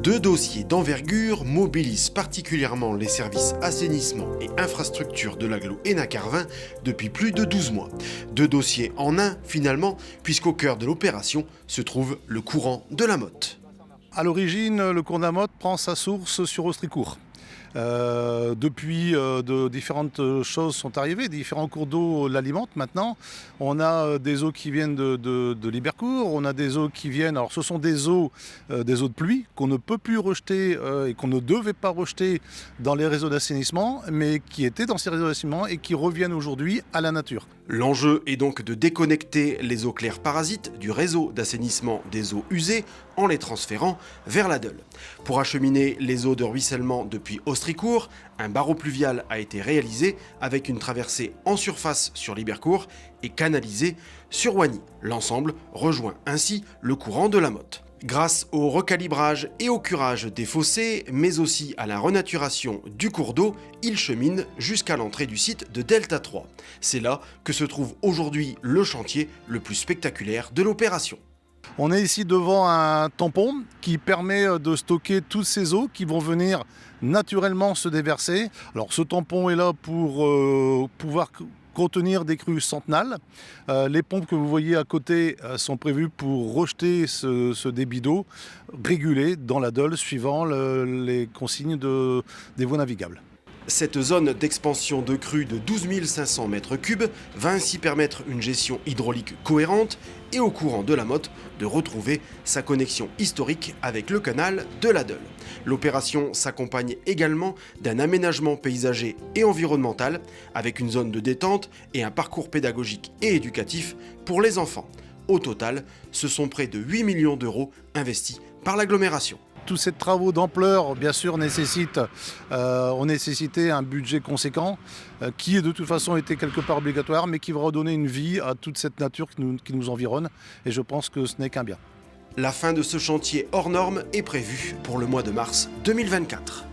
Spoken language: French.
Deux dossiers d'envergure mobilisent particulièrement les services assainissement et infrastructure de l'agglo Hénin-Carvin depuis plus de 12 mois. Deux dossiers en un finalement, puisqu'au cœur de l'opération se trouve le courant de la Motte. À l'origine, le courant de la Motte prend sa source sur Austricourt. Depuis, de différentes choses sont arrivées, différents cours d'eau l'alimentent maintenant. On a des eaux qui viennent de Libercourt, on a des eaux qui viennent, alors ce sont des eaux de pluie qu'on ne peut plus rejeter et qu'on ne devait pas rejeter dans les réseaux d'assainissement, mais qui étaient dans ces réseaux d'assainissement et qui reviennent aujourd'hui à la nature. L'enjeu est donc de déconnecter les eaux claires parasites du réseau d'assainissement des eaux usées en les transférant vers la Deule. Pour acheminer les eaux de ruissellement depuis Austricourt, un barreau pluvial a été réalisé avec une traversée en surface sur Libercourt et canalisée sur Oigny. L'ensemble rejoint ainsi le courant de la Motte. Grâce au recalibrage et au curage des fossés, mais aussi à la renaturation du cours d'eau, il chemine jusqu'à l'entrée du site de Delta 3. C'est là que se trouve aujourd'hui le chantier le plus spectaculaire de l'opération. On est ici devant un tampon qui permet de stocker toutes ces eaux qui vont venir naturellement se déverser. Alors ce tampon est là pour pouvoir contenir des crues centenales. Les pompes que vous voyez à côté sont prévues pour rejeter ce débit d'eau régulé dans la Deule suivant les consignes des voies navigables. Cette zone d'expansion de crue de 12 500 m3 va ainsi permettre une gestion hydraulique cohérente et au courant de la Motte de retrouver sa connexion historique avec le canal de la Deule. L'opération s'accompagne également d'un aménagement paysager et environnemental avec une zone de détente et un parcours pédagogique et éducatif pour les enfants. Au total, ce sont près de 8 millions d'euros investis par l'agglomération. Tous ces travaux d'ampleur, bien sûr, ont nécessité un budget conséquent qui, de toute façon, était quelque part obligatoire, mais qui va redonner une vie à toute cette nature qui nous environne. Et je pense que ce n'est qu'un bien. La fin de ce chantier hors norme est prévue pour le mois de mars 2024.